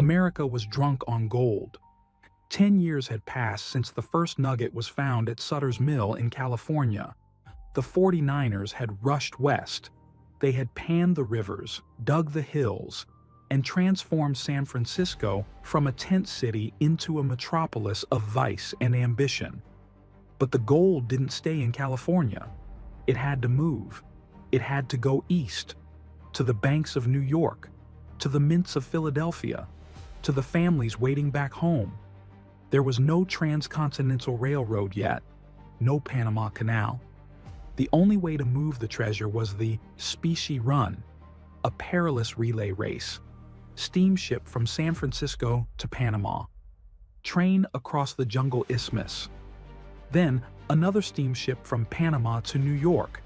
America was drunk on gold. 10 years had passed since the first nugget was found at Sutter's Mill in California. The 49ers had rushed west. They had panned the rivers, dug the hills, and transformed San Francisco from a tent city into a metropolis of vice and ambition. But the gold didn't stay in California. It had to move. It had to go east, to the banks of New York, to the mints of Philadelphia, to the families waiting back home. There was no transcontinental railroad yet, no Panama Canal. The only way to move the treasure was the Specie Run, a perilous relay race. Steamship from San Francisco to Panama. Train across the Jungle Isthmus. Then another steamship from Panama to New York.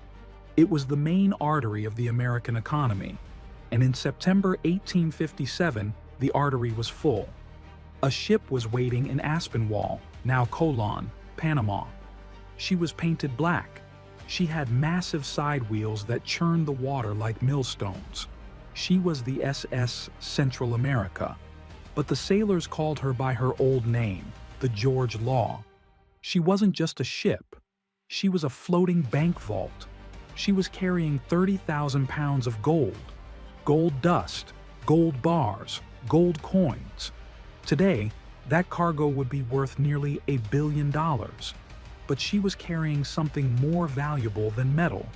It was the main artery of the American economy, and in September 1857, the artery was full. A ship was waiting in Aspinwall, now Colon, Panama. She was painted black. She had massive side wheels that churned the water like millstones. She was the SS Central America, but the sailors called her by her old name, the George Law. She wasn't just a ship. She was a floating bank vault. She was carrying 30,000 pounds of gold, gold dust, gold bars, gold coins. Today, that cargo would be worth nearly $1 billion. But she was carrying something more valuable than metal.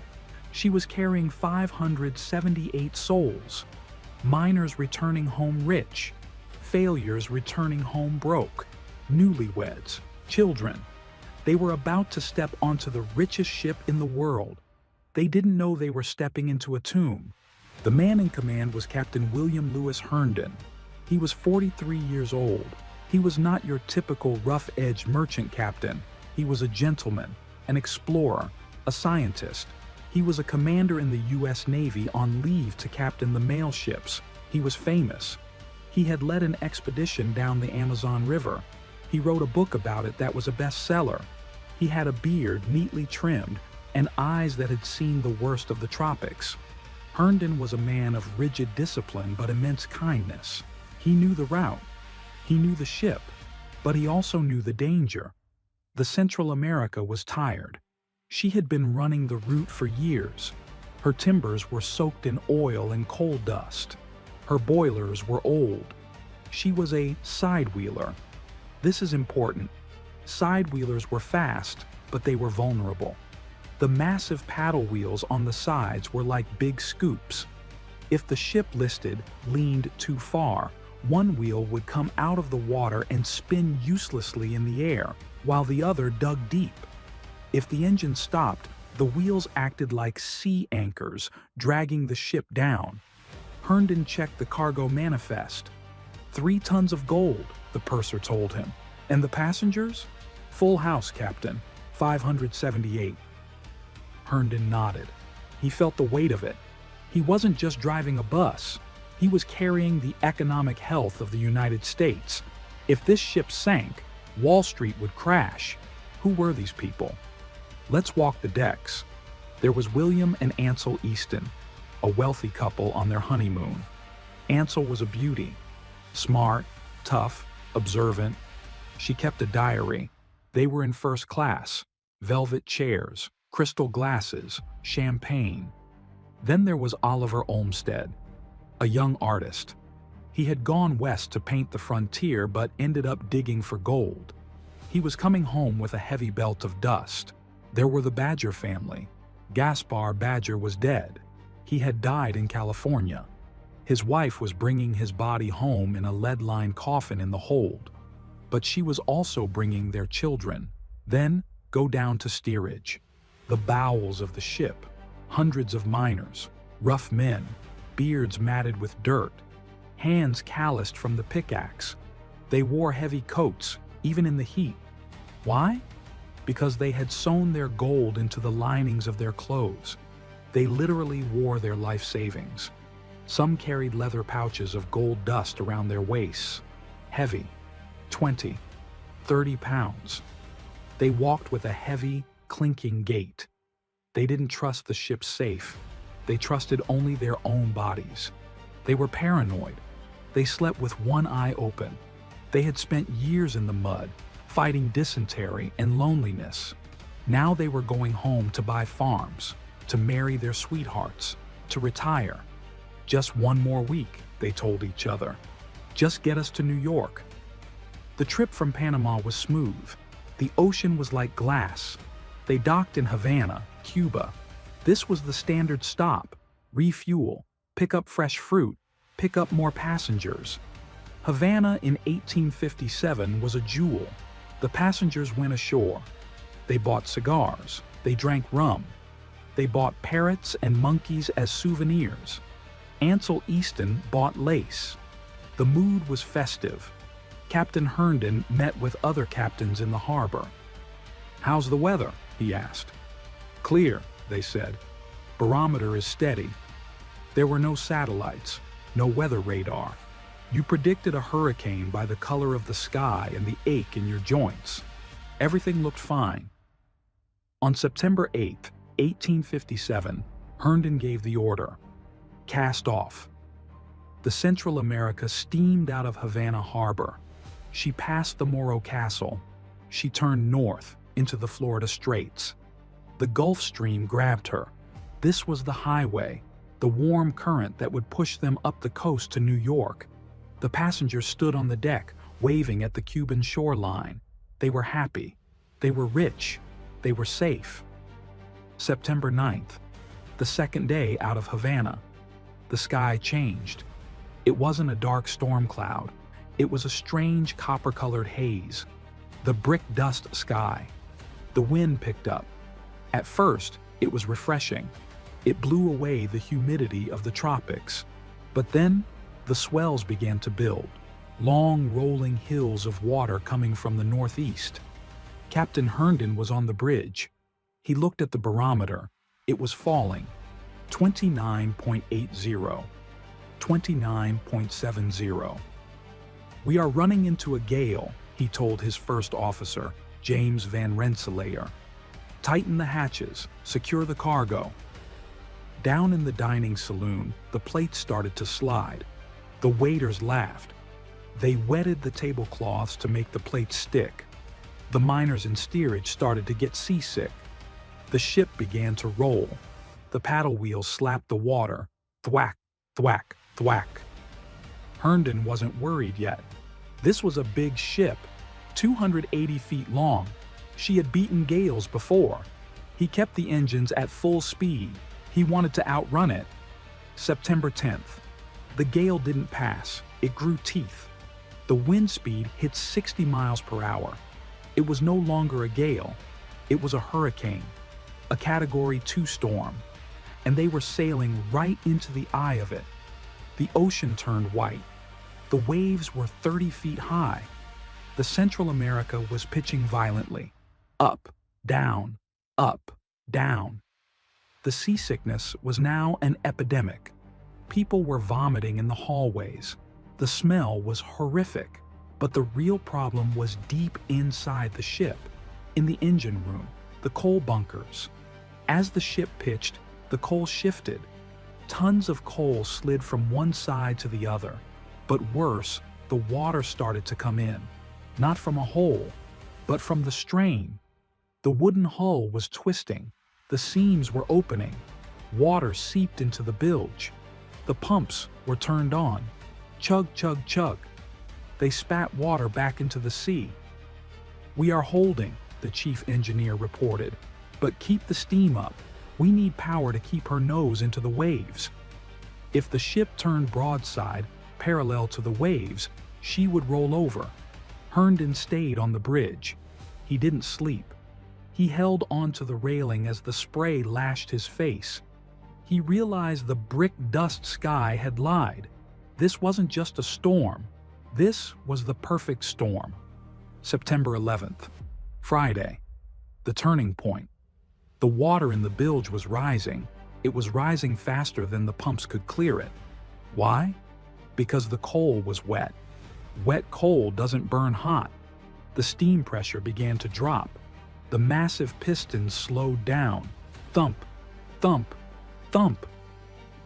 She was carrying 578 souls, miners returning home rich, failures returning home broke, newlyweds, children. They were about to step onto the richest ship in the world. They didn't know they were stepping into a tomb. The man in command was Captain William Lewis Herndon. He was 43 years old. He was not your typical rough-edged merchant captain. He was a gentleman, an explorer, a scientist. He was a commander in the U.S. Navy on leave to captain the mail ships. He was famous. He had led an expedition down the Amazon River. He wrote a book about it that was a bestseller. He had a beard neatly trimmed and eyes that had seen the worst of the tropics. Herndon was a man of rigid discipline but immense kindness. He knew the route. He knew the ship, but he also knew the danger. The Central America was tired. She had been running the route for years. Her timbers were soaked in oil and coal dust. Her boilers were old. She was a side-wheeler. This is important. Side-wheelers were fast, but they were vulnerable. The massive paddle wheels on the sides were like big scoops. If the ship leaned too far, one wheel would come out of the water and spin uselessly in the air, while the other dug deep. If the engine stopped, the wheels acted like sea anchors, dragging the ship down. Herndon checked the cargo manifest. 3 tons of gold, the purser told him. And the passengers? Full house, Captain. 578. Herndon nodded. He felt the weight of it. He wasn't just driving a bus. He was carrying the economic health of the United States. If this ship sank, Wall Street would crash. Who were these people? Let's walk the decks. There was William and Ansel Easton, a wealthy couple on their honeymoon. Ansel was a beauty. Smart, tough, observant. She kept a diary. They were in first class. Velvet chairs, crystal glasses, champagne. Then there was Oliver Olmsted, a young artist. He had gone west to paint the frontier but ended up digging for gold. He was coming home with a heavy belt of dust. There were the Badger family. Gaspar Badger was dead. He had died in California. His wife was bringing his body home in a lead-lined coffin in the hold. But she was also bringing their children. Then go down to steerage. The bowels of the ship. Hundreds of miners, rough men, beards matted with dirt, hands calloused from the pickaxe. They wore heavy coats, even in the heat. Why? Because they had sewn their gold into the linings of their clothes. They literally wore their life savings. Some carried leather pouches of gold dust around their waists, heavy, 20, 30 pounds. They walked with a heavy, clinking gait. They didn't trust the ship's safe. They trusted only their own bodies. They were paranoid. They slept with one eye open. They had spent years in the mud, fighting dysentery and loneliness. Now they were going home to buy farms, to marry their sweethearts, to retire. Just one more week, they told each other. Just get us to New York. The trip from Panama was smooth. The ocean was like glass. They docked in Havana, Cuba. This was the standard stop: refuel, pick up fresh fruit, pick up more passengers. Havana in 1857 was a jewel. The passengers went ashore. They bought cigars. They drank rum. They bought parrots and monkeys as souvenirs. Ansel Easton bought lace. The mood was festive. Captain Herndon met with other captains in the harbor. "How's the weather?" he asked. "Clear," they said. "Barometer is steady." There were no satellites, no weather radar. You predicted a hurricane by the color of the sky and the ache in your joints. Everything looked fine. On September 8, 1857, Herndon gave the order: cast off. The Central America steamed out of Havana Harbor. She passed the Morro Castle. She turned north into the Florida Straits. The Gulf Stream grabbed her. This was the highway, the warm current that would push them up the coast to New York. The passengers stood on the deck, waving at the Cuban shoreline. They were happy. They were rich. They were safe. September 9th, the second day out of Havana. The sky changed. It wasn't a dark storm cloud. It was a strange copper-colored haze. The brick dust sky. The wind picked up. At first, it was refreshing. It blew away the humidity of the tropics. But then, the swells began to build. Long, rolling hills of water coming from the northeast. Captain Herndon was on the bridge. He looked at the barometer. It was falling. 29.80. 29.70. "We are running into a gale," he told his first officer, James Van Rensselaer. "Tighten the hatches, secure the cargo." Down in the dining saloon, the plates started to slide. The waiters laughed. They wetted the tablecloths to make the plates stick. The miners in steerage started to get seasick. The ship began to roll. The paddle wheels slapped the water. Thwack, thwack, thwack. Herndon wasn't worried yet. This was a big ship, 280 feet long. She had beaten gales before. He kept the engines at full speed. He wanted to outrun it. September 10th. The gale didn't pass. It grew teeth. The wind speed hit 60 miles per hour. It was no longer a gale. It was a hurricane, a Category 2 storm. And they were sailing right into the eye of it. The ocean turned white. The waves were 30 feet high. The Central America was pitching violently. Up, down, up, down. The seasickness was now an epidemic. People were vomiting in the hallways. The smell was horrific. But the real problem was deep inside the ship, in the engine room, the coal bunkers. As the ship pitched, the coal shifted. Tons of coal slid from one side to the other. But worse, the water started to come in. Not from a hole, but from the strain. The wooden hull was twisting. The seams were opening. Water seeped into the bilge. The pumps were turned on. Chug, chug, chug. They spat water back into the sea. "We are holding," the chief engineer reported. "But keep the steam up. We need power to keep her nose into the waves." If the ship turned broadside, parallel to the waves, she would roll over. Herndon stayed on the bridge. He didn't sleep. He held onto the railing as the spray lashed his face. He realized the brick dust sky had lied. This wasn't just a storm. This was the perfect storm. September 11th, Friday, the turning point. The water in the bilge was rising. It was rising faster than the pumps could clear it. Why? Because the coal was wet. Wet coal doesn't burn hot. The steam pressure began to drop. The massive pistons slowed down. Thump, thump, thump.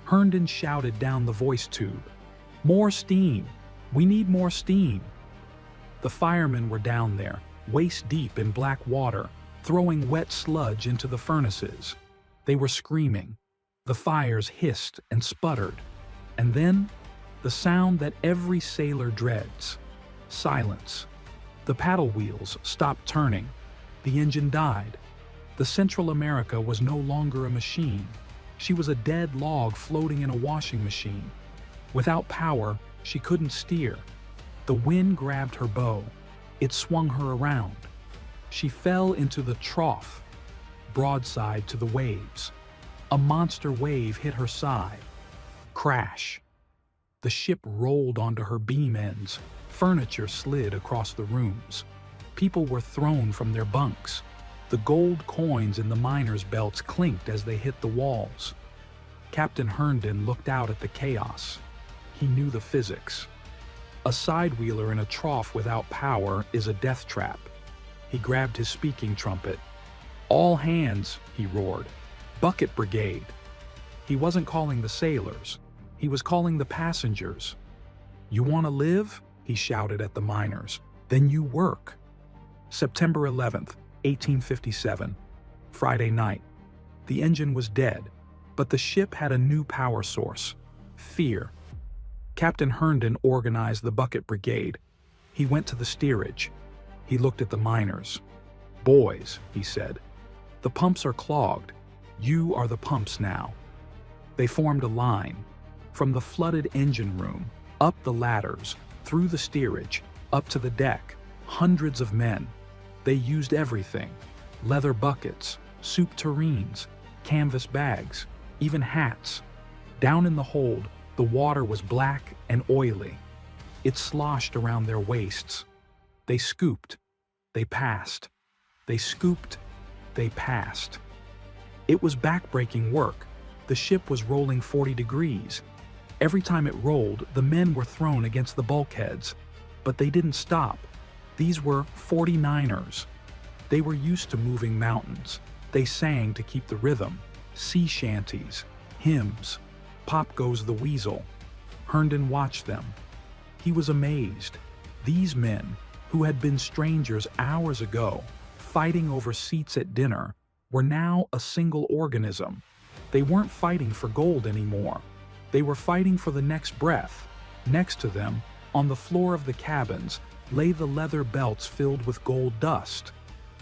Herndon shouted down the voice tube. "More steam! "We need more steam." The firemen were down there, waist deep in black water, throwing wet sludge into the furnaces. They were screaming. The fires hissed and sputtered. And then, the sound that every sailor dreads. Silence. The paddle wheels stopped turning. The engine died. The Central America was no longer a machine. She was a dead log floating in a washing machine. Without power, she couldn't steer. The wind grabbed her bow. It swung her around. She fell into the trough, broadside to the waves. A monster wave hit her side. Crash. The ship rolled onto her beam ends. Furniture slid across the rooms. People were thrown from their bunks. The gold coins in the miners' belts clinked as they hit the walls. Captain Herndon looked out at the chaos. He knew the physics. A sidewheeler in a trough without power is a death trap. He grabbed his speaking trumpet. "All hands," he roared. "Bucket brigade." He wasn't calling the sailors. He was calling the passengers. "You want to live?" he shouted at the miners. "Then you work." September 11th, 1857. Friday night. The engine was dead, but the ship had a new power source: fear. Captain Herndon organized the bucket brigade. He went to the steerage. He looked at the miners. "Boys," he said, "the pumps are clogged. You are the pumps now." They formed a line. From the flooded engine room, up the ladders, through the steerage, up to the deck, hundreds of men. They used everything: leather buckets, soup tureens, canvas bags, even hats. Down in the hold, the water was black and oily. It sloshed around their waists. They scooped. They passed. They scooped. They passed. It was backbreaking work. The ship was rolling 40 degrees. Every time it rolled, the men were thrown against the bulkheads. But they didn't stop. These were 49ers. They were used to moving mountains. They sang to keep the rhythm. Sea shanties, hymns. Pop Goes the Weasel. Herndon watched them. He was amazed. These men, who had been strangers hours ago, fighting over seats at dinner, were now a single organism. They weren't fighting for gold anymore. They were fighting for the next breath. Next to them, on the floor of the cabins, lay the leather belts filled with gold dust.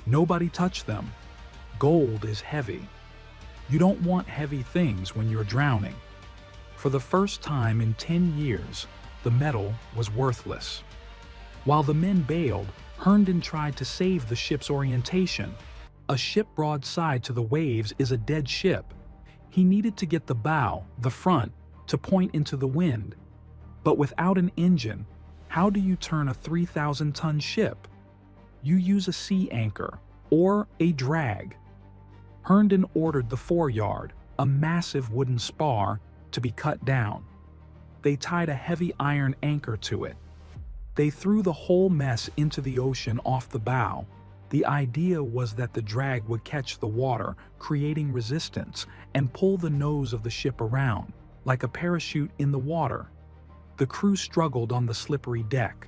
Nobody touched them. Gold is heavy. You don't want heavy things when you're drowning. For the first time in 10 years, the metal was worthless. While the men bailed, Herndon tried to save the ship's orientation. A ship broadside to the waves is a dead ship. He needed to get the bow, the front, to point into the wind. But without an engine, how do you turn a 3,000-ton ship? You use a sea anchor, or a drag. Herndon ordered the foreyard, a massive wooden spar, to be cut down. They tied a heavy iron anchor to it. They threw the whole mess into the ocean off the bow. The idea was that the drag would catch the water, creating resistance, and pull the nose of the ship around, like a parachute in the water. The crew struggled on the slippery deck.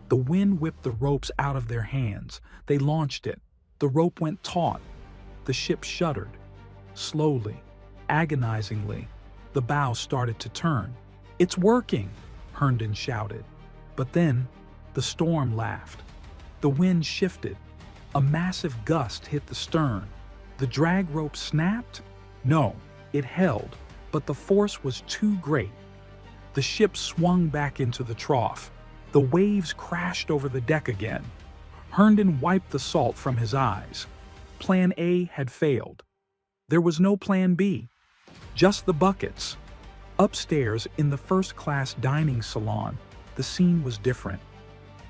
The wind whipped the ropes out of their hands. They launched it. The rope went taut. The ship shuddered. Slowly, agonizingly, the bow started to turn. "It's working!" Herndon shouted. But then, the storm laughed. The wind shifted. A massive gust hit the stern. The drag rope snapped? No, it held, but the force was too great. The ship swung back into the trough. The waves crashed over the deck again. Herndon wiped the salt from his eyes. Plan A had failed. There was no Plan B. Just the buckets. Upstairs, in the first-class dining salon, the scene was different.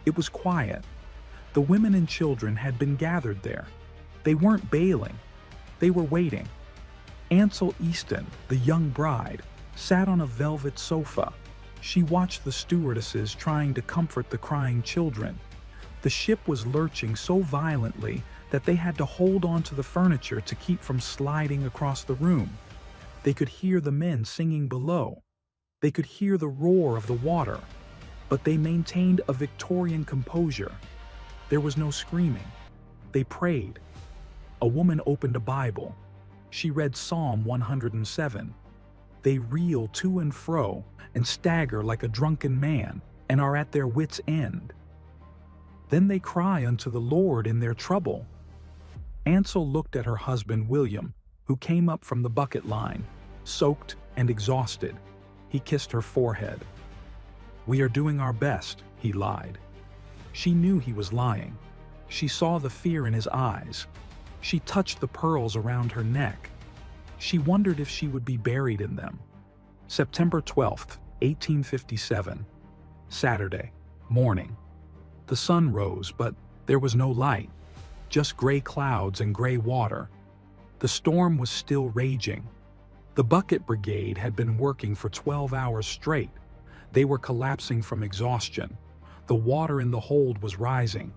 It was quiet. The women and children had been gathered there. They weren't bailing. They were waiting. Ansel Easton, the young bride, sat on a velvet sofa. She watched the stewardesses trying to comfort the crying children. The ship was lurching so violently that they had to hold on to the furniture to keep from sliding across the room. They could hear the men singing below. They could hear the roar of the water. but they maintained a Victorian composure. There was no screaming. They prayed. A woman opened a Bible. She read Psalm 107. They reel to and fro and stagger like a drunken man and are at their wits' end. Then they cry unto the Lord in their trouble. Ansel looked at her husband William, who came up from the bucket line, soaked and exhausted. He kissed her forehead. "We are doing our best," he lied. She knew he was lying. She saw the fear in his eyes. She touched the pearls around her neck. She wondered if she would be buried in them. September 12th, 1857. Saturday, morning. The sun rose, but there was no light. Just gray clouds and gray water. The storm was still raging. The bucket brigade had been working for 12 hours straight. They were collapsing from exhaustion. The water in the hold was rising.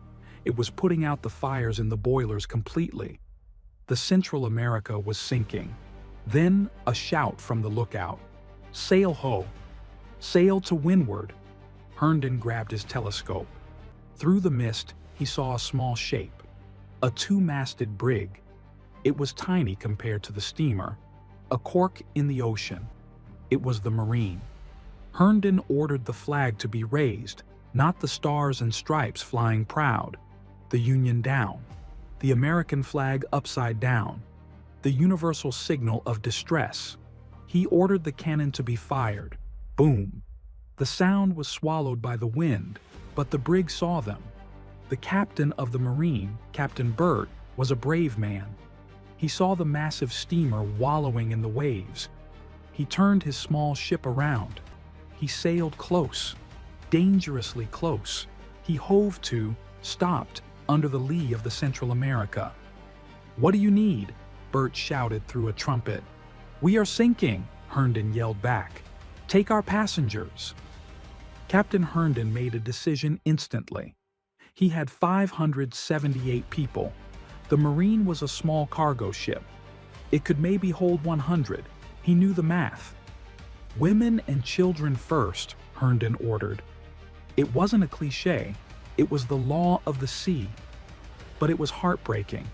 It was putting out the fires in the boilers completely. The Central America was sinking. Then a shout from the lookout. "Sail ho! Sail to windward!" Herndon grabbed his telescope. Through the mist, he saw a small shape. A two-masted brig. It was tiny compared to the steamer. A cork in the ocean. It was the Marine. Herndon ordered the flag to be raised, not the stars and stripes flying proud. The Union down. The American flag upside down. The universal signal of distress. He ordered the cannon to be fired. Boom. The sound was swallowed by the wind, but the brig saw them. The captain of the Marine, Captain Burt, was a brave man. He saw the massive steamer wallowing in the waves. He turned his small ship around. He sailed close, dangerously close. He hove to, stopped, under the lee of the Central America. "What do you need?" Burt shouted through a trumpet. "We are sinking," Herndon yelled back. "Take our passengers." Captain Herndon made a decision instantly. He had 578 people. The Marine was a small cargo ship. It could maybe hold 100. He knew the math. "Women and children first," Herndon ordered. It wasn't a cliché. It was the law of the sea. But it was heartbreaking.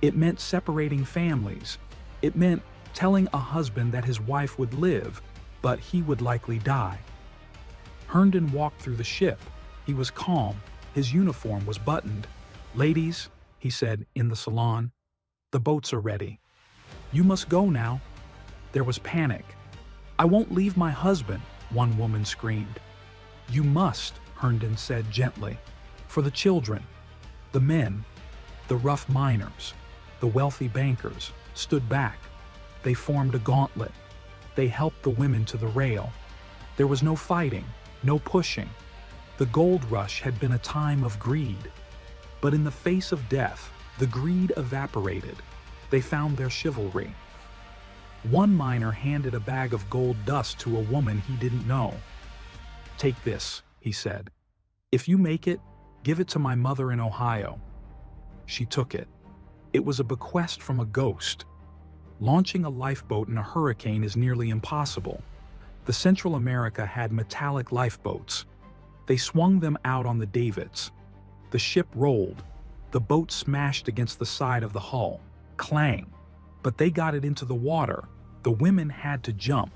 It meant separating families. It meant telling a husband that his wife would live, but he would likely die. Herndon walked through the ship. He was calm. His uniform was buttoned. "Ladies," he said in the salon, "the boats are ready. You must go now." There was panic. "I won't leave my husband," one woman screamed. "You must," Herndon said gently. "For the children." The men, the rough miners, the wealthy bankers, stood back. They formed a gauntlet. They helped the women to the rail. There was no fighting, no pushing. The gold rush had been a time of greed. But in the face of death, the greed evaporated. They found their chivalry. One miner handed a bag of gold dust to a woman he didn't know. "Take this," he said. "If you make it, give it to my mother in Ohio." She took it. It was a bequest from a ghost. Launching a lifeboat in a hurricane is nearly impossible. The Central America had metallic lifeboats. They swung them out on the davits. The ship rolled. The boat smashed against the side of the hull. Clang! But they got it into the water. The women had to jump.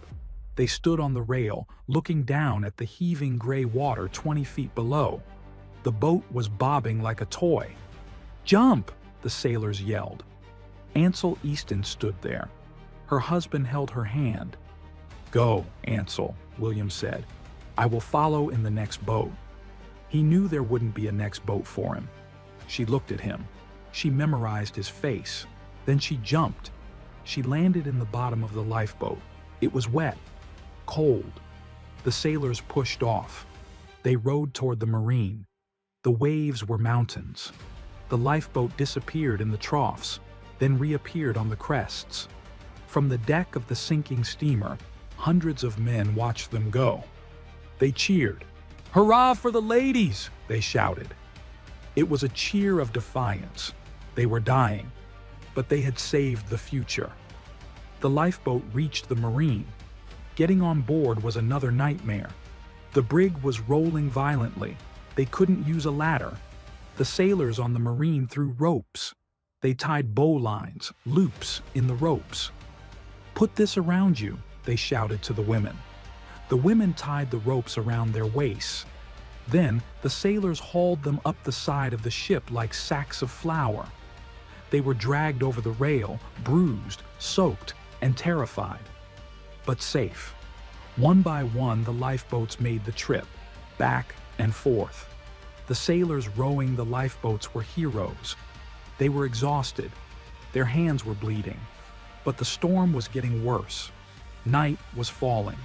They stood on the rail, looking down at the heaving gray water 20 feet below. The boat was bobbing like a toy. "Jump!" the sailors yelled. Ansel Easton stood there. Her husband held her hand. "Go, Ansel," William said. "I will follow in the next boat." He knew there wouldn't be a next boat for him. She looked at him. She memorized his face. Then she jumped. She landed in the bottom of the lifeboat. It was wet, cold. The sailors pushed off. They rowed toward the Marine. The waves were mountains. The lifeboat disappeared in the troughs, then reappeared on the crests. From the deck of the sinking steamer, hundreds of men watched them go. They cheered. "Hurrah for the ladies!" they shouted. It was a cheer of defiance. They were dying, but they had saved the future. The lifeboat reached the Marine. Getting on board was another nightmare. The brig was rolling violently. They couldn't use a ladder. The sailors on the Marine threw ropes. They tied bowlines, loops in the ropes. "Put this around you," they shouted to the women. The women tied the ropes around their waists. Then the sailors hauled them up the side of the ship like sacks of flour. They were dragged over the rail, bruised, soaked, and terrified, but safe. One by one, the lifeboats made the trip, back and forth. The sailors rowing the lifeboats were heroes. They were exhausted. Their hands were bleeding. But the storm was getting worse. Night was falling.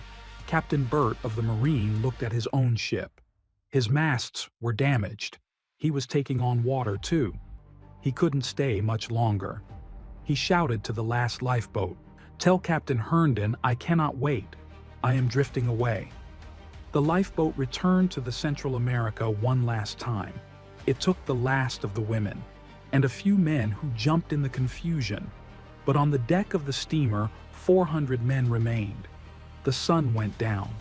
Captain Burt of the Marine looked at his own ship. His masts were damaged. He was taking on water too. He couldn't stay much longer. He shouted to the last lifeboat, "Tell Captain Herndon I cannot wait. I am drifting away." The lifeboat returned to the Central America one last time. It took the last of the women and a few men who jumped in the confusion. But on the deck of the steamer, 400 men remained. The sun went down.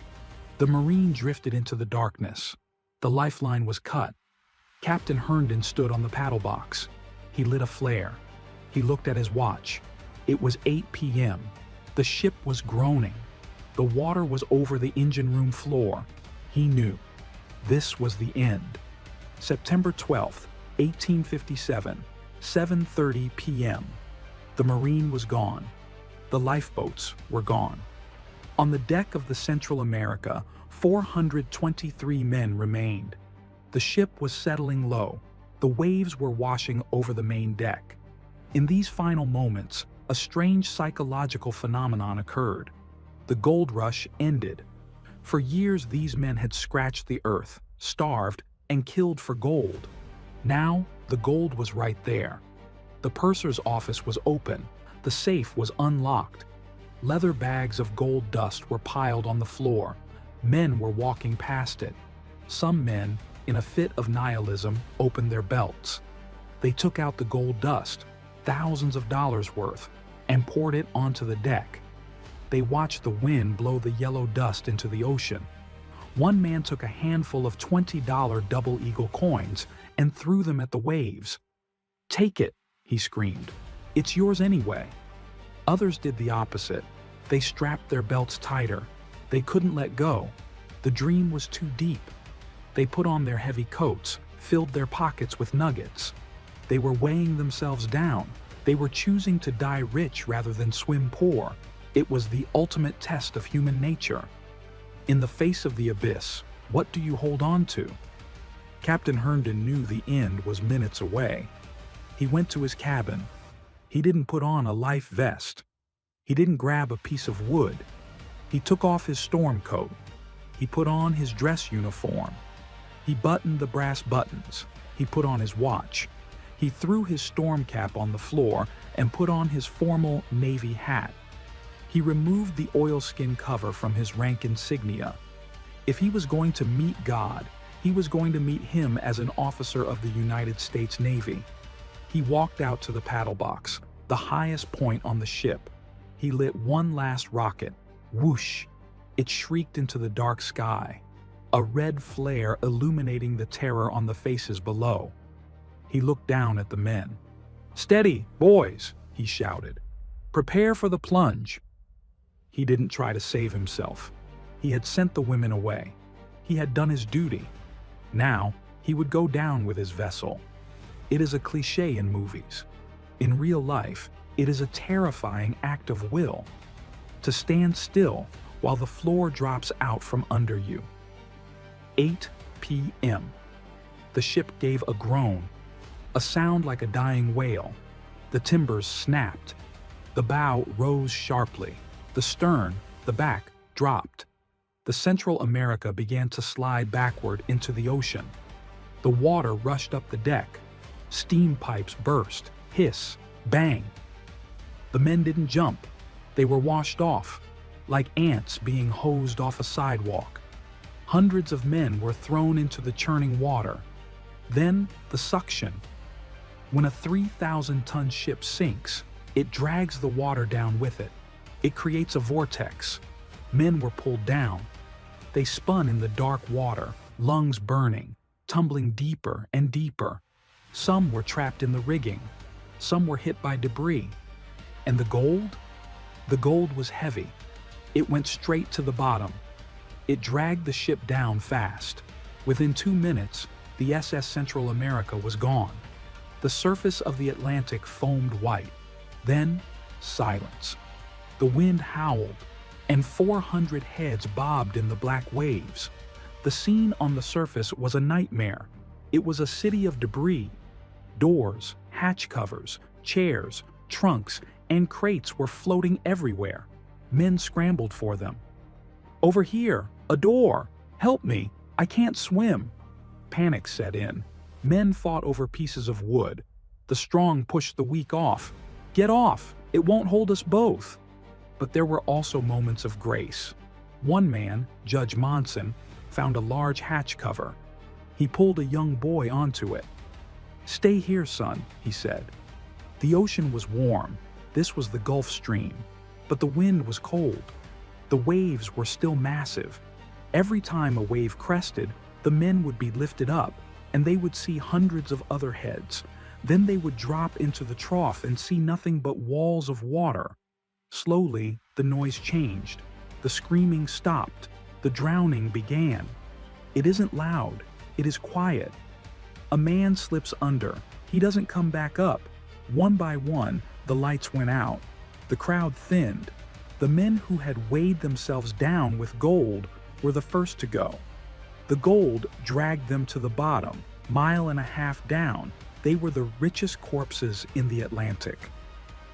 The Marine drifted into the darkness. The lifeline was cut. Captain Herndon stood on the paddle box. He lit a flare. He looked at his watch. It was 8 p.m. The ship was groaning. The water was over the engine room floor. He knew. This was the end. September 12th, 1857, 7:30 p.m. The Marine was gone. The lifeboats were gone. On the deck of the Central America, 423 men remained. The ship was settling low. The waves were washing over the main deck. In these final moments, a strange psychological phenomenon occurred. The gold rush ended. For years, these men had scratched the earth, starved, and killed for gold. Now, the gold was right there. The purser's office was open. The safe was unlocked. Leather bags of gold dust were piled on the floor. Men were walking past it. Some men, in a fit of nihilism, opened their belts. They took out the gold dust, thousands of dollars worth, and poured it onto the deck. They watched the wind blow the yellow dust into the ocean. One man took a handful of $20 double eagle coins and threw them at the waves. "Take it," he screamed. "It's yours anyway." Others did the opposite. They strapped their belts tighter. They couldn't let go. The dream was too deep. They put on their heavy coats, filled their pockets with nuggets. They were weighing themselves down. They were choosing to die rich rather than swim poor. It was the ultimate test of human nature. In the face of the abyss, what do you hold on to? Captain Herndon knew the end was minutes away. He went to his cabin. He didn't put on a life vest. He didn't grab a piece of wood. He took off his storm coat. He put on his dress uniform. He buttoned the brass buttons. He put on his watch. He threw his storm cap on the floor and put on his formal Navy hat. He removed the oilskin cover from his rank insignia. If he was going to meet God, he was going to meet him as an officer of the United States Navy. He walked out to the paddle box, the highest point on the ship. He lit one last rocket. Whoosh! It shrieked into the dark sky, a red flare illuminating the terror on the faces below. He looked down at the men. "Steady, boys," he shouted. "Prepare for the plunge." He didn't try to save himself. He had sent the women away. He had done his duty. Now, he would go down with his vessel. It is a cliché in movies. In real life, it is a terrifying act of will. To stand still while the floor drops out from under you. 8 p.m. The ship gave a groan, a sound like a dying whale. The timbers snapped. The bow rose sharply. The stern, the back, dropped. The Central America began to slide backward into the ocean. The water rushed up the deck. Steam pipes burst, hiss, bang. The men didn't jump. They were washed off, like ants being hosed off a sidewalk. Hundreds of men were thrown into the churning water. Then the suction. When a 3,000-ton ship sinks, it drags the water down with it. It creates a vortex. Men were pulled down. They spun in the dark water, lungs burning, tumbling deeper and deeper. Some were trapped in the rigging. Some were hit by debris. And the gold? The gold was heavy. It went straight to the bottom. It dragged the ship down fast. Within 2 minutes, the SS Central America was gone. The surface of the Atlantic foamed white. Then, silence. The wind howled, and 400 heads bobbed in the black waves. The scene on the surface was a nightmare. It was a city of debris. Doors, hatch covers, chairs, trunks, and crates were floating everywhere. Men scrambled for them. "Over here! A door! Help me! I can't swim!" Panic set in. Men fought over pieces of wood. The strong pushed the weak off. "Get off! It won't hold us both!" But there were also moments of grace. One man, Judge Monson, found a large hatch cover. He pulled a young boy onto it. "Stay here, son," he said. The ocean was warm. This was the Gulf Stream. But the wind was cold. The waves were still massive. Every time a wave crested, the men would be lifted up, and they would see hundreds of other heads. Then they would drop into the trough and see nothing but walls of water. Slowly, the noise changed. The screaming stopped. The drowning began. It isn't loud. It is quiet. A man slips under. He doesn't come back up. One by one, the lights went out. The crowd thinned. The men who had weighed themselves down with gold were the first to go. The gold dragged them to the bottom, 1.5 miles down. They were the richest corpses in the Atlantic.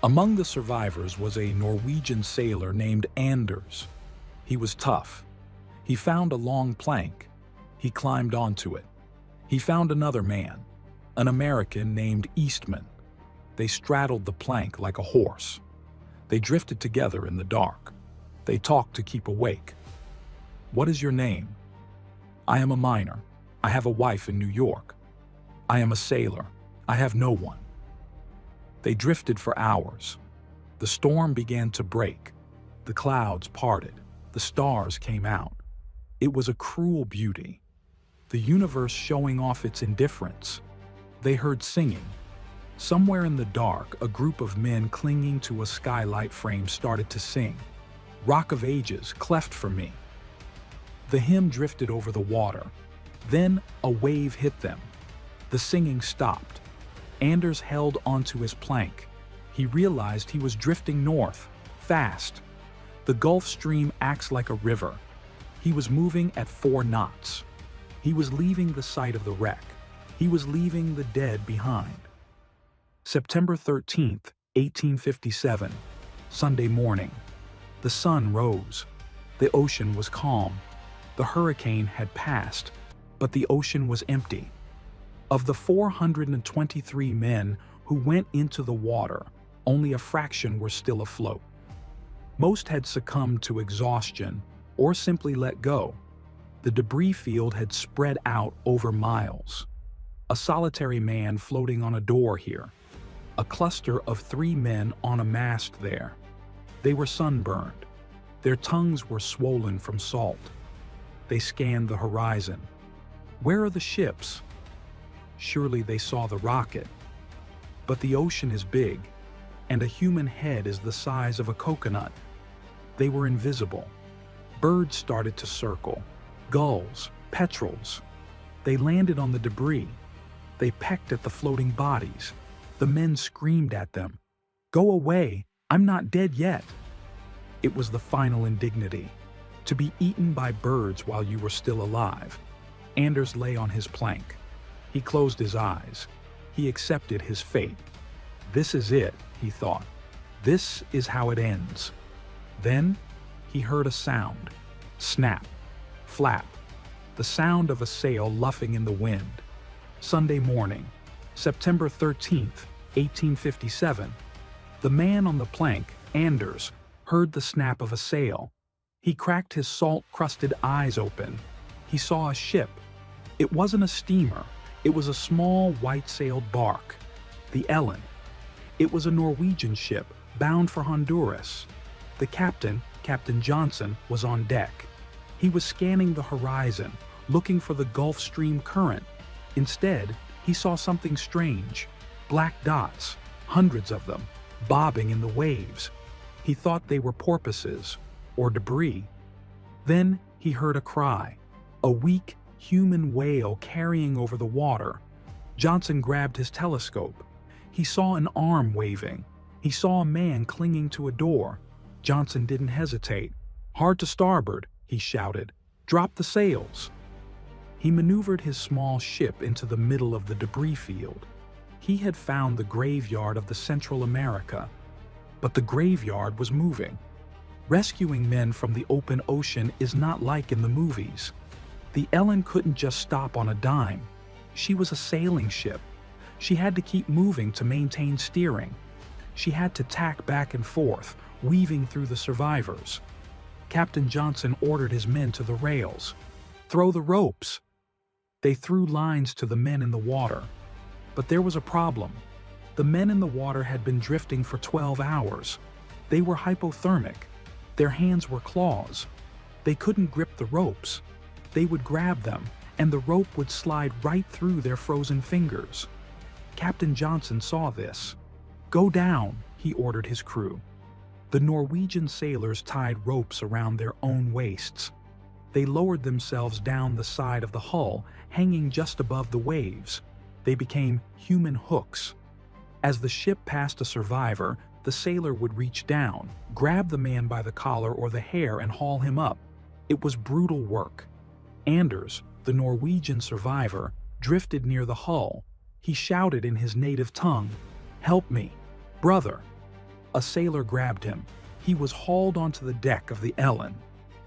Among the survivors was a Norwegian sailor named Anders. He was tough. He found a long plank. He climbed onto it. He found another man, an American named Eastman. They straddled the plank like a horse. They drifted together in the dark. They talked to keep awake. "What is your name?" "I am a miner. I have a wife in New York." "I am a sailor. I have no one." They drifted for hours. The storm began to break. The clouds parted. The stars came out. It was a cruel beauty. The universe showing off its indifference. They heard singing. Somewhere in the dark, a group of men clinging to a skylight frame started to sing. "Rock of Ages, cleft for me." The hymn drifted over the water. Then a wave hit them. The singing stopped. Anders held onto his plank. He realized he was drifting north, fast. The Gulf Stream acts like a river. He was moving at 4 knots. He was leaving the site of the wreck. He was leaving the dead behind. September 13th, 1857, Sunday morning. The sun rose. The ocean was calm. The hurricane had passed, but the ocean was empty. Of the 423 men who went into the water, only a fraction were still afloat. Most had succumbed to exhaustion or simply let go. The debris field had spread out over miles. A solitary man floating on a door here. A cluster of 3 men on a mast there. They were sunburned. Their tongues were swollen from salt. They scanned the horizon. Where are the ships? Surely they saw the rocket. But the ocean is big, and a human head is the size of a coconut. They were invisible. Birds started to circle. Gulls, petrels. They landed on the debris. They pecked at the floating bodies. The men screamed at them. "Go away! I'm not dead yet!" It was the final indignity. To be eaten by birds while you were still alive. Anders lay on his plank. He closed his eyes. He accepted his fate. This is it, he thought. This is how it ends. Then he heard a sound. Snap. Flap. The sound of a sail luffing in the wind. Sunday morning, September 13th, 1857. The man on the plank, Anders, heard the snap of a sail. He cracked his salt-crusted eyes open. He saw a ship. It wasn't a steamer. It was a small white-sailed bark. The Ellen. It was a Norwegian ship bound for Honduras. The captain, Captain Johnson, was on deck. He was scanning the horizon, looking for the Gulf Stream current. Instead, he saw something strange. Black dots, hundreds of them, bobbing in the waves. He thought they were porpoises or debris. Then he heard a cry, a weak, human wail carrying over the water. Johnson grabbed his telescope. He saw an arm waving. He saw a man clinging to a door. Johnson didn't hesitate. "Hard to starboard," he shouted. "Drop the sails." He maneuvered his small ship into the middle of the debris field. He had found the graveyard of the Central America. But the graveyard was moving. Rescuing men from the open ocean is not like in the movies. The Ellen couldn't just stop on a dime. She was a sailing ship. She had to keep moving to maintain steering. She had to tack back and forth, weaving through the survivors. Captain Johnson ordered his men to the rails. "Throw the ropes." They threw lines to the men in the water. But there was a problem. The men in the water had been drifting for 12 hours. They were hypothermic. Their hands were claws. They couldn't grip the ropes. They would grab them, and the rope would slide right through their frozen fingers. Captain Johnson saw this. "Go down," he ordered his crew. The Norwegian sailors tied ropes around their own waists. They lowered themselves down the side of the hull, hanging just above the waves. They became human hooks. As the ship passed a survivor, the sailor would reach down, grab the man by the collar or the hair and haul him up. It was brutal work. Anders, the Norwegian survivor, drifted near the hull. He shouted in his native tongue, "Help me, brother." A sailor grabbed him. He was hauled onto the deck of the Ellen.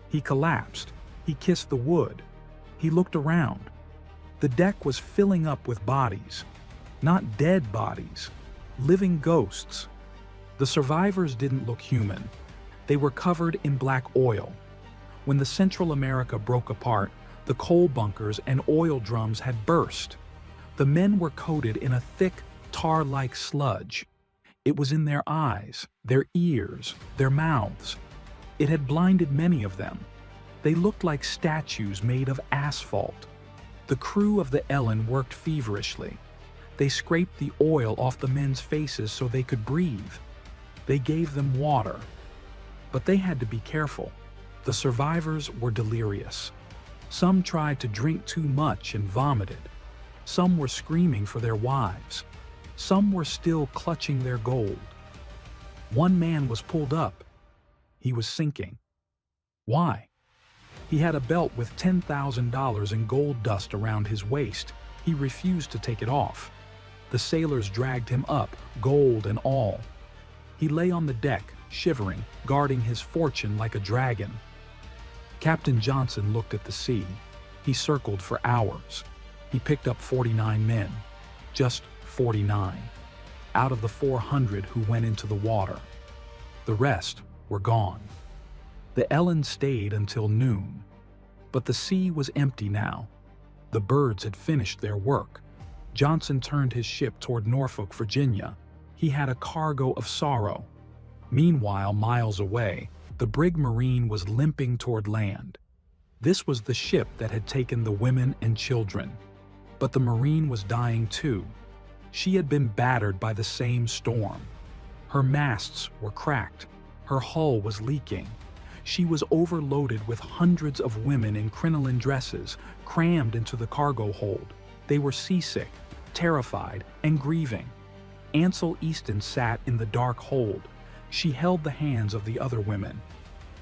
He collapsed. He kissed the wood. He looked around. The deck was filling up with bodies. Not dead bodies, living ghosts. The survivors didn't look human. They were covered in black oil. When the Central America broke apart, the coal bunkers and oil drums had burst. The men were coated in a thick, tar-like sludge. It was in their eyes, their ears, their mouths. It had blinded many of them. They looked like statues made of asphalt. The crew of the Ellen worked feverishly. They scraped the oil off the men's faces so they could breathe. They gave them water. But they had to be careful. The survivors were delirious. Some tried to drink too much and vomited. Some were screaming for their wives. Some were still clutching their gold. One man was pulled up. He was sinking. Why? He had a belt with $10,000 in gold dust around his waist. He refused to take it off. The sailors dragged him up, gold and all. He lay on the deck, shivering, guarding his fortune like a dragon. Captain Johnson looked at the sea. He circled for hours. He picked up 49 men. Just 49. Out of the 400 who went into the water. The rest were gone. The Ellen stayed until noon. But the sea was empty now. The birds had finished their work. Johnson turned his ship toward Norfolk, Virginia. He had a cargo of sorrow. Meanwhile, miles away, the brig Marine was limping toward land. This was the ship that had taken the women and children. But the Marine was dying too. She had been battered by the same storm. Her masts were cracked. Her hull was leaking. She was overloaded with hundreds of women in crinoline dresses, crammed into the cargo hold. They were seasick, terrified, and grieving. Ansel Easton sat in the dark hold. She held the hands of the other women.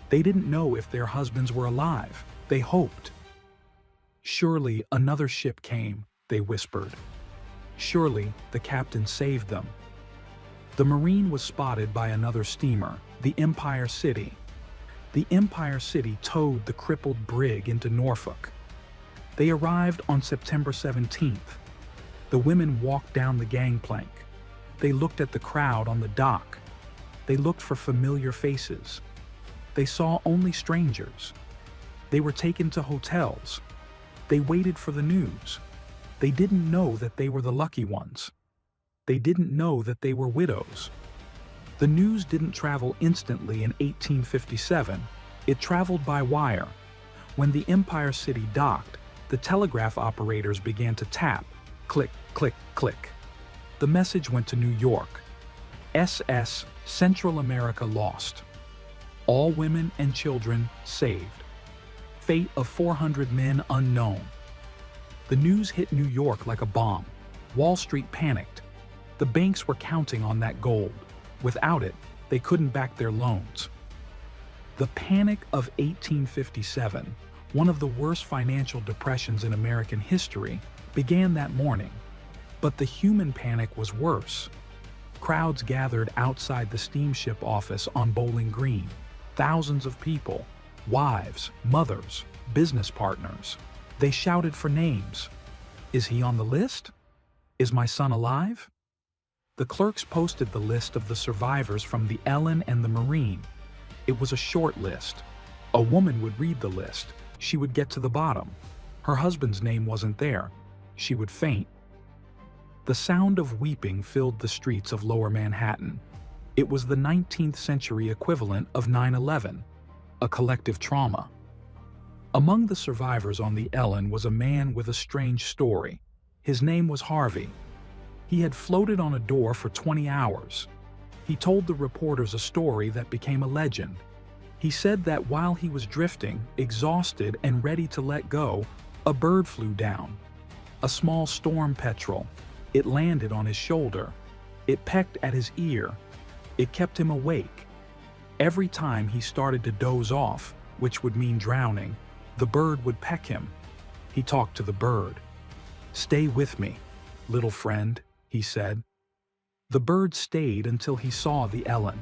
They didn't know if their husbands were alive. They hoped. "Surely another ship came," they whispered. Surely the captain saved them. The Marine was spotted by another steamer, the Empire City. The Empire City towed the crippled brig into Norfolk. They arrived on September 17th. The women walked down the gangplank. They looked at the crowd on the dock. They looked for familiar faces. They saw only strangers. They were taken to hotels. They waited for the news. They didn't know that they were the lucky ones. They didn't know that they were widows. The news didn't travel instantly in 1857. It traveled by wire. When the Empire City docked, the telegraph operators began to tap. Click, click, click. The message went to New York. SS Central America lost. All women and children saved. Fate of 400 men unknown. The news hit New York like a bomb. Wall Street panicked. The banks were counting on that gold. Without it, they couldn't back their loans. The Panic of 1857, one of the worst financial depressions in American history, began that morning. But the human panic was worse. Crowds gathered outside the steamship office on Bowling Green. Thousands of people, wives, mothers, business partners. They shouted for names. Is he on the list? Is my son alive? The clerks posted the list of the survivors from the Ellen and the Marine. It was a short list. A woman would read the list. She would get to the bottom. Her husband's name wasn't there. She would faint. The sound of weeping filled the streets of Lower Manhattan. It was the 19th century equivalent of 9/11, a collective trauma. Among the survivors on the Ellen was a man with a strange story. His name was Harvey. He had floated on a door for 20 hours. He told the reporters a story that became a legend. He said that while he was drifting, exhausted and ready to let go, a bird flew down. A small storm petrel. It landed on his shoulder. It pecked at his ear. It kept him awake. Every time he started to doze off, which would mean drowning, the bird would peck him. He talked to the bird. "Stay with me, little friend," he said. The bird stayed until he saw the Ellen.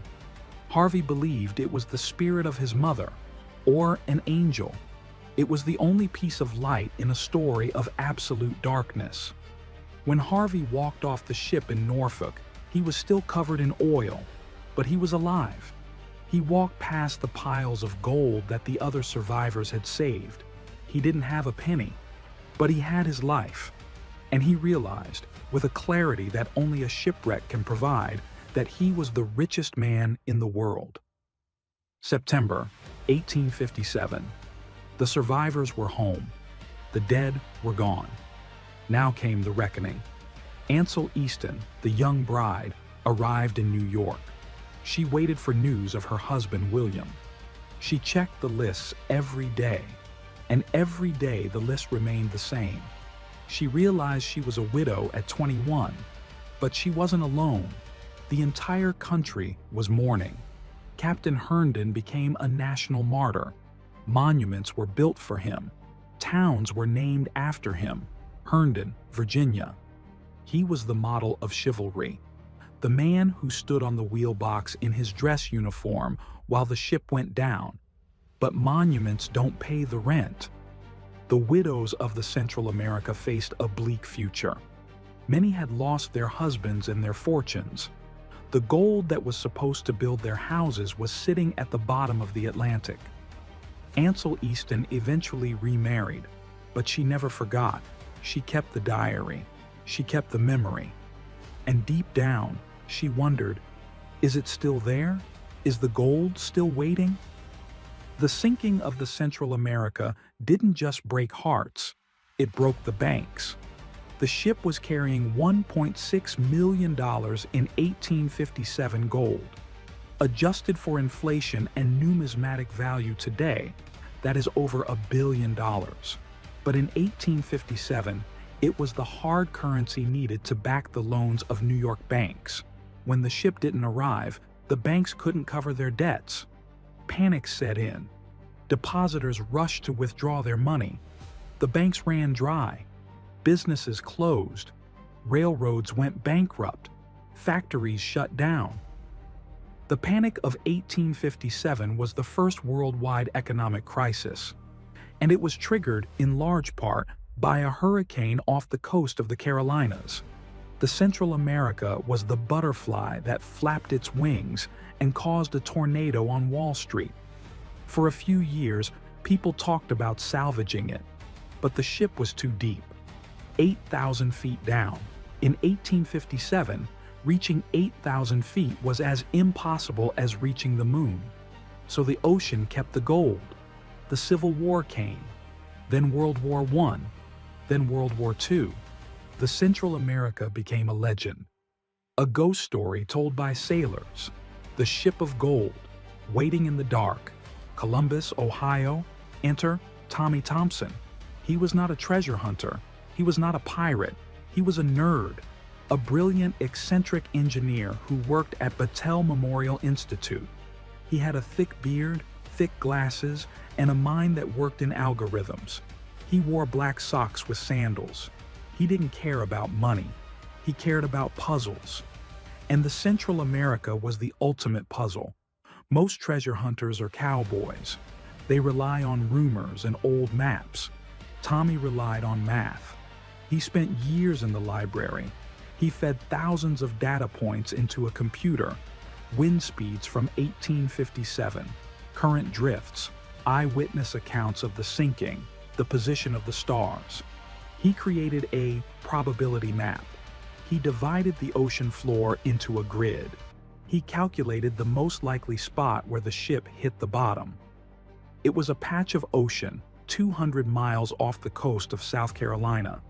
Harvey believed it was the spirit of his mother, or an angel. It was the only piece of light in a story of absolute darkness. When Harvey walked off the ship in Norfolk, he was still covered in oil, but he was alive. He walked past the piles of gold that the other survivors had saved. He didn't have a penny, but he had his life. And he realized, with a clarity that only a shipwreck can provide, that he was the richest man in the world. September 1857. The survivors were home. The dead were gone. Now came the reckoning. Ansel Easton, the young bride, arrived in New York. She waited for news of her husband, William. She checked the lists every day, and every day the list remained the same. She realized she was a widow at 21, but she wasn't alone. The entire country was mourning. Captain Herndon became a national martyr. Monuments were built for him. Towns were named after him. Herndon, Virginia. He was the model of chivalry. The man who stood on the wheelbox in his dress uniform while the ship went down. But monuments don't pay the rent. The widows of the Central America faced a bleak future. Many had lost their husbands and their fortunes. The gold that was supposed to build their houses was sitting at the bottom of the Atlantic. Ansel Easton eventually remarried, but she never forgot. She kept the diary. She kept the memory. And deep down, she wondered, is it still there? Is the gold still waiting? The sinking of the Central America didn't just break hearts, it broke the banks. The ship was carrying $1.6 million in 1857 gold. Adjusted for inflation and numismatic value today, that is over $1 billion. But in 1857, it was the hard currency needed to back the loans of New York banks. When the ship didn't arrive, the banks couldn't cover their debts. Panic set in. Depositors rushed to withdraw their money. The banks ran dry. Businesses closed. Railroads went bankrupt. Factories shut down. The Panic of 1857 was the first worldwide economic crisis, and it was triggered in large part by a hurricane off the coast of the Carolinas. The Central America was the butterfly that flapped its wings and caused a tornado on Wall Street. For a few years, people talked about salvaging it, but the ship was too deep, 8,000 feet down. In 1857, reaching 8,000 feet was as impossible as reaching the moon. So the ocean kept the gold. The Civil War came, then World War I, then World War II. The Central America became a legend, a ghost story told by sailors. The ship of gold, waiting in the dark. Columbus, Ohio. Enter Tommy Thompson. He was not a treasure hunter. He was not a pirate. He was a nerd, a brilliant, eccentric engineer who worked at Battelle Memorial Institute. He had a thick beard, thick glasses, and a mind that worked in algorithms. He wore black socks with sandals. He didn't care about money. He cared about puzzles. And the Central America was the ultimate puzzle. Most treasure hunters are cowboys. They rely on rumors and old maps. Tommy relied on math. He spent years in the library. He fed thousands of data points into a computer. Wind speeds from 1857, current drifts, eyewitness accounts of the sinking, the position of the stars. He created a probability map. He divided the ocean floor into a grid. He calculated the most likely spot where the ship hit the bottom. It was a patch of ocean 200 miles off the coast of South Carolina.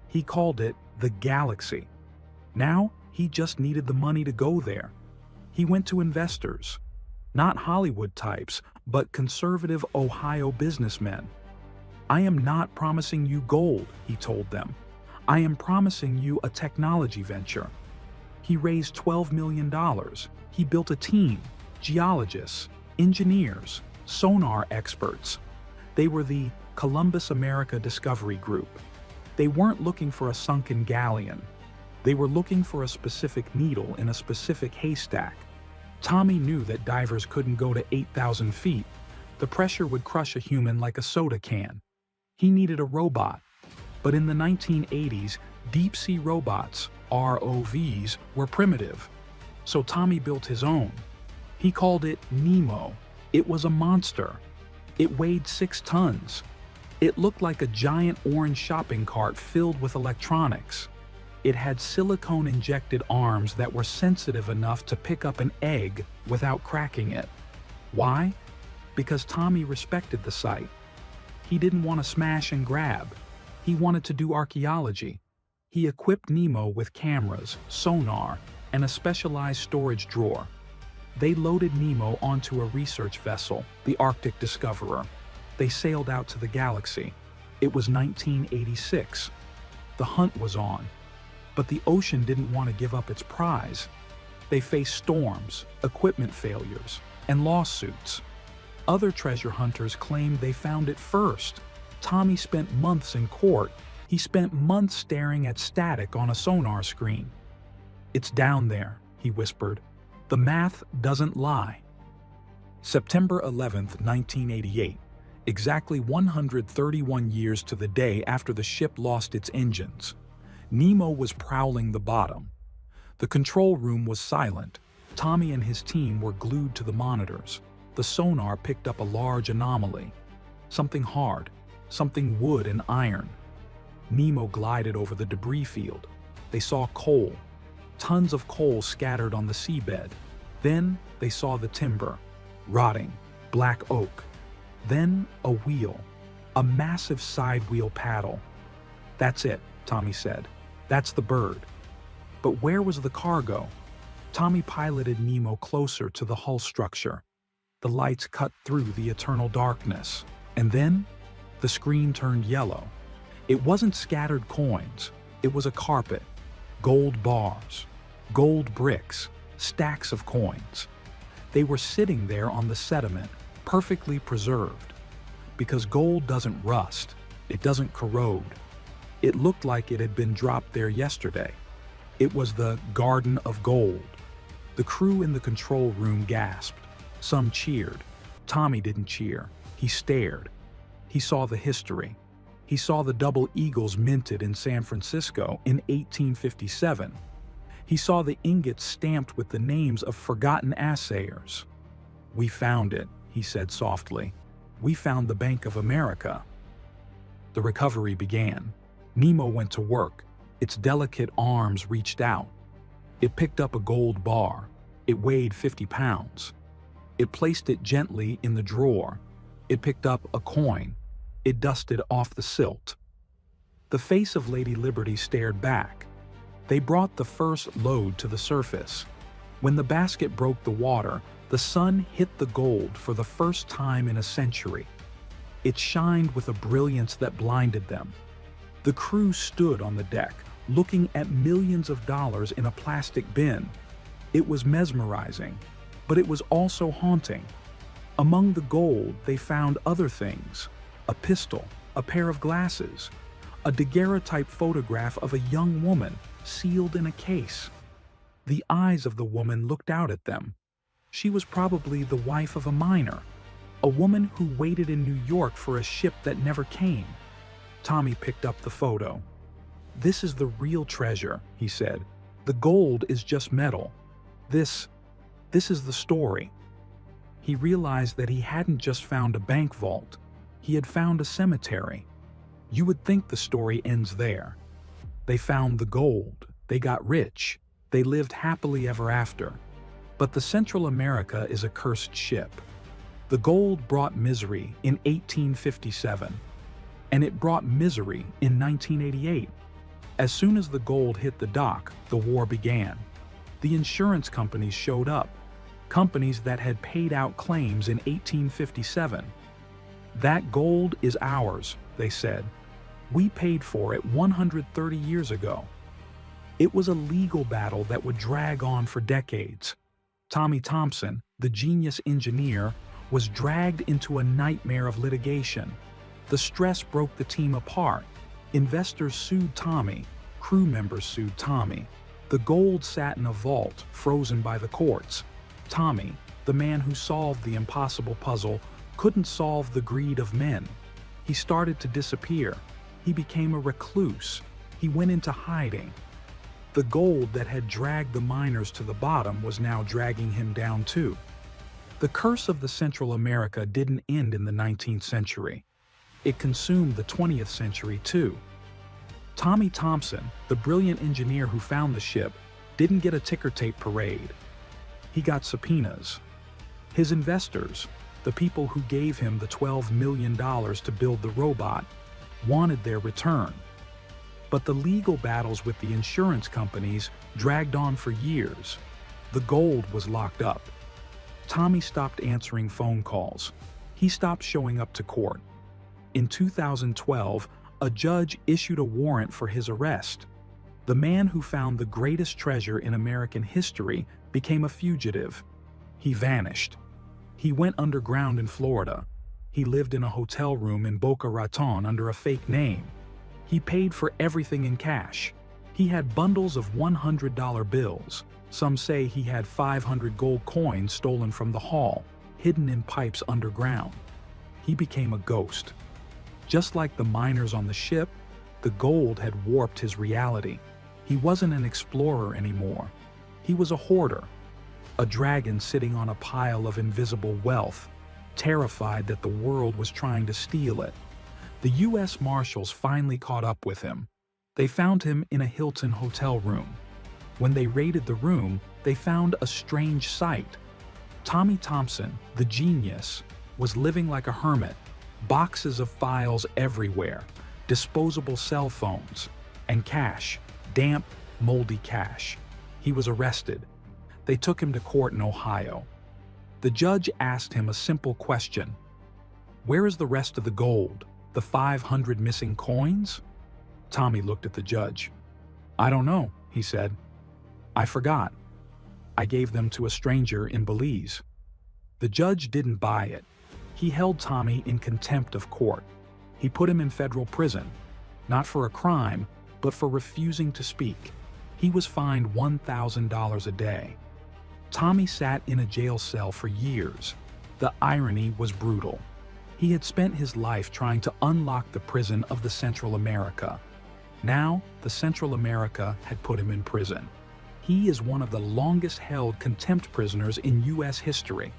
He called it the Galaxy. Now, he just needed the money to go there. He went to investors, not Hollywood types, but conservative Ohio businessmen. "I am not promising you gold," he told them. "I am promising you a technology venture." He raised $12 million. He built a team, geologists, engineers, sonar experts. They were the Columbus America Discovery Group. They weren't looking for a sunken galleon. They were looking for a specific needle in a specific haystack. Tommy knew that divers couldn't go to 8,000 feet. The pressure would crush a human like a soda can. He needed a robot. But in the 1980s, deep-sea robots, ROVs, were primitive. So Tommy built his own. He called it Nemo. It was a monster. It weighed 6 tons. It looked like a giant orange shopping cart filled with electronics. It had silicone-injected arms that were sensitive enough to pick up an egg without cracking it. Why? Because Tommy respected the site. He didn't want to smash and grab. He wanted to do archaeology. He equipped Nemo with cameras, sonar, and a specialized storage drawer. They loaded Nemo onto a research vessel, the Arctic Discoverer. They sailed out to the galaxy. It was 1986. The hunt was on. But the ocean didn't want to give up its prize. They faced storms, equipment failures, and lawsuits. Other treasure hunters claimed they found it first. Tommy spent months in court. He spent months staring at static on a sonar screen. "It's down there," he whispered. "The math doesn't lie." September 11th, 1988, exactly 131 years to the day after the ship lost its engines. Nemo was prowling the bottom. The control room was silent. Tommy and his team were glued to the monitors. The sonar picked up a large anomaly. Something hard, something wood and iron. Nemo glided over the debris field. They saw coal, tons of coal scattered on the seabed. Then they saw the timber, rotting, black oak. Then a wheel, a massive side wheel paddle. "That's it," Tommy said. "That's the bird." But where was the cargo? Tommy piloted Nemo closer to the hull structure. The lights cut through the eternal darkness. And then, the screen turned yellow. It wasn't scattered coins. It was a carpet. Gold bars, gold bricks, stacks of coins. They were sitting there on the sediment, perfectly preserved. Because gold doesn't rust. It doesn't corrode. It looked like it had been dropped there yesterday. It was the Garden of Gold. The crew in the control room gasped. Some cheered. Tommy didn't cheer. He stared. He saw the history. He saw the double eagles minted in San Francisco in 1857. He saw the ingots stamped with the names of forgotten assayers. "We found it," he said softly. "We found the Bank of America." The recovery began. Nemo went to work. Its delicate arms reached out. It picked up a gold bar. It weighed 50 pounds. It placed it gently in the drawer. It picked up a coin. It dusted off the silt. The face of Lady Liberty stared back. They brought the first load to the surface. When the basket broke the water, the sun hit the gold for the first time in a century. It shined with a brilliance that blinded them. The crew stood on the deck, looking at millions of dollars in a plastic bin. It was mesmerizing, but it was also haunting. Among the gold, they found other things: a pistol, a pair of glasses, a daguerreotype photograph of a young woman sealed in a case. The eyes of the woman looked out at them. She was probably the wife of a miner, a woman who waited in New York for a ship that never came. Tommy picked up the photo. "This is the real treasure," he said. "The gold is just metal. This is the story." He realized that he hadn't just found a bank vault. He had found a cemetery. You would think the story ends there. They found the gold. They got rich. They lived happily ever after. But the Central America is a cursed ship. The gold brought misery in 1857, and it brought misery in 1988. As soon as the gold hit the dock, the war began. The insurance companies showed up, companies that had paid out claims in 1857. "That gold is ours," they said. "We paid for it 130 years ago." It was a legal battle that would drag on for decades. Tommy Thompson, the genius engineer, was dragged into a nightmare of litigation. The stress broke the team apart. Investors sued Tommy. Crew members sued Tommy. The gold sat in a vault, frozen by the courts. Tommy, the man who solved the impossible puzzle, couldn't solve the greed of men. He started to disappear. He became a recluse. He went into hiding. The gold that had dragged the miners to the bottom was now dragging him down too. The curse of the Central America didn't end in the 19th century. It consumed the 20th century too. Tommy Thompson, the brilliant engineer who found the ship, didn't get a ticker tape parade. He got subpoenas. His investors, the people who gave him the $12 million to build the robot, wanted their return. But the legal battles with the insurance companies dragged on for years. The gold was locked up. Tommy stopped answering phone calls. He stopped showing up to court. In 2012, a judge issued a warrant for his arrest. The man who found the greatest treasure in American history became a fugitive. He vanished. He went underground in Florida. He lived in a hotel room in Boca Raton under a fake name. He paid for everything in cash. He had bundles of $100 bills. Some say he had 500 gold coins stolen from the hall, hidden in pipes underground. He became a ghost. Just like the miners on the ship, the gold had warped his reality. He wasn't an explorer anymore. He was a hoarder, a dragon sitting on a pile of invisible wealth, terrified that the world was trying to steal it. The U.S. Marshals finally caught up with him. They found him in a Hilton hotel room. When they raided the room, they found a strange sight. Tommy Thompson, the genius, was living like a hermit. Boxes of files everywhere, disposable cell phones, and cash, damp, moldy cash. He was arrested. They took him to court in Ohio. The judge asked him a simple question. "Where is the rest of the gold? The 500 missing coins?" Tommy looked at the judge. "I don't know," he said. "I forgot. I gave them to a stranger in Belize." The judge didn't buy it. He held Tommy in contempt of court. He put him in federal prison, not for a crime, but for refusing to speak. He was fined $1,000 a day. Tommy sat in a jail cell for years. The irony was brutal. He had spent his life trying to unlock the prison of the Central America. Now, the Central America had put him in prison. He is one of the longest-held contempt prisoners in U.S. history.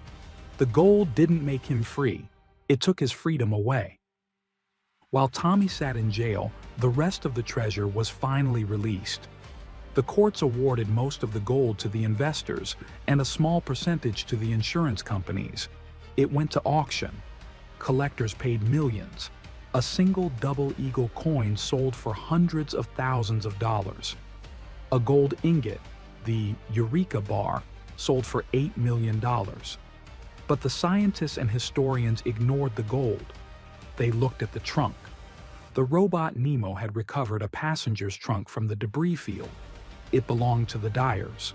The gold didn't make him free. It took his freedom away. While Tommy sat in jail, the rest of the treasure was finally released. The courts awarded most of the gold to the investors and a small percentage to the insurance companies. It went to auction. collectors paid millions. A single double eagle coin sold for hundreds of thousands of dollars. A gold ingot, the Eureka bar, sold for $8 million. But the scientists and historians ignored the gold. They looked at the trunk. The robot Nemo had recovered a passenger's trunk from the debris field. It belonged to the Dyers.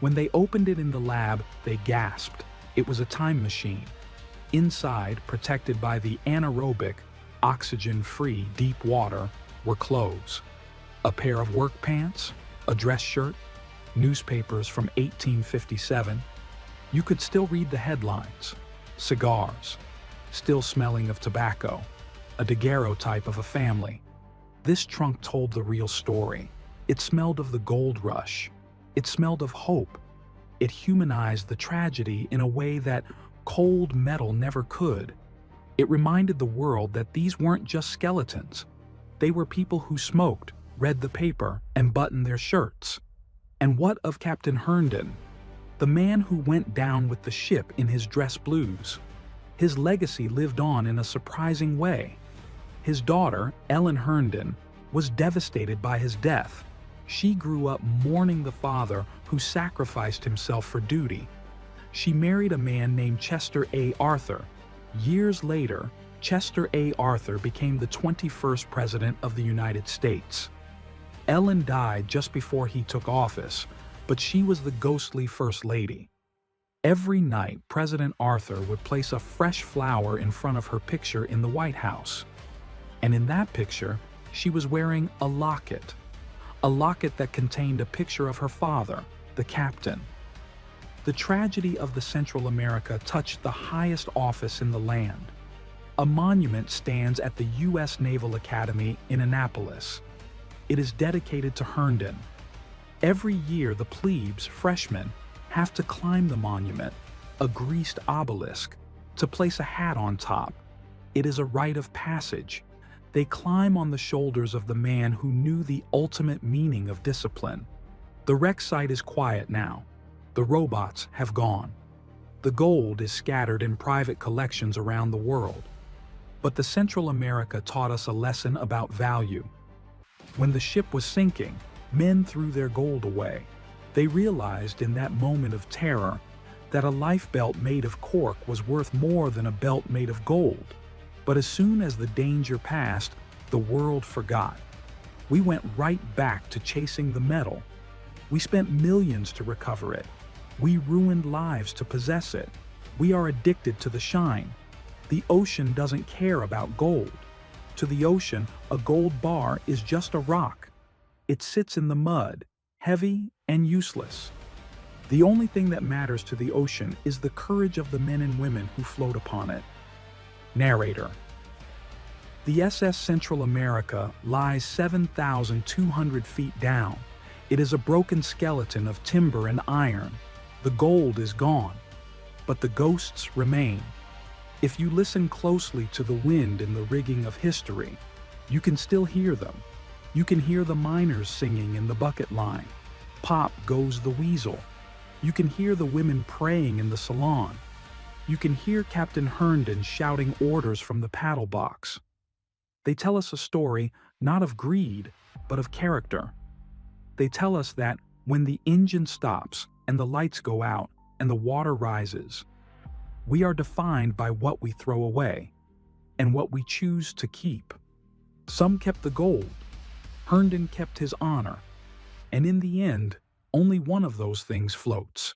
When they opened it in the lab, they gasped. It was a time machine. Inside, protected by the anaerobic, oxygen-free deep water, were clothes. A pair of work pants, a dress shirt, newspapers from 1857. You could still read the headlines. Cigars, still smelling of tobacco, a daguerreotype of a family. This trunk told the real story. It smelled of the gold rush. It smelled of hope. It humanized the tragedy in a way that cold metal never could. It reminded the world that these weren't just skeletons. They were people who smoked, read the paper, and buttoned their shirts. And what of Captain Herndon, the man who went down with the ship in his dress blues? His legacy lived on in a surprising way. His daughter, Ellen Herndon, was devastated by his death. She grew up mourning the father who sacrificed himself for duty. She married a man named Chester A. Arthur. Years later, Chester A. Arthur became the 21st President of the United States. Ellen died just before he took office, but she was the ghostly First Lady. Every night, President Arthur would place a fresh flower in front of her picture in the White House. And in that picture, she was wearing a locket that contained a picture of her father, the captain. The tragedy of the Central America touched the highest office in the land. A monument stands at the U.S. Naval Academy in Annapolis. It is dedicated to Herndon. Every year, the plebes, freshmen, have to climb the monument, a greased obelisk, to place a hat on top. It is a rite of passage. They climb on the shoulders of the man who knew the ultimate meaning of discipline. The wreck site is quiet now. The robots have gone. The gold is scattered in private collections around the world. But the Central America taught us a lesson about value. When the ship was sinking, men threw their gold away. They realized in that moment of terror that a life belt made of cork was worth more than a belt made of gold. But as soon as the danger passed, the world forgot. We went right back to chasing the metal. We spent millions to recover it. We ruined lives to possess it. We are addicted to the shine. The ocean doesn't care about gold. To the ocean, a gold bar is just a rock. It sits in the mud, heavy and useless. The only thing that matters to the ocean is the courage of the men and women who float upon it. Narrator. The SS Central America lies 7,200 feet down. It is a broken skeleton of timber and iron. The gold is gone, but the ghosts remain. If you listen closely to the wind in the rigging of history, you can still hear them. You can hear the miners singing in the bucket line. Pop goes the weasel. You can hear the women praying in the salon. You can hear Captain Herndon shouting orders from the paddle box. They tell us a story not of greed, but of character. They tell us that when the engine stops and the lights go out and the water rises, we are defined by what we throw away and what we choose to keep. Some kept the gold. Herndon kept his honor. And in the end, only one of those things floats.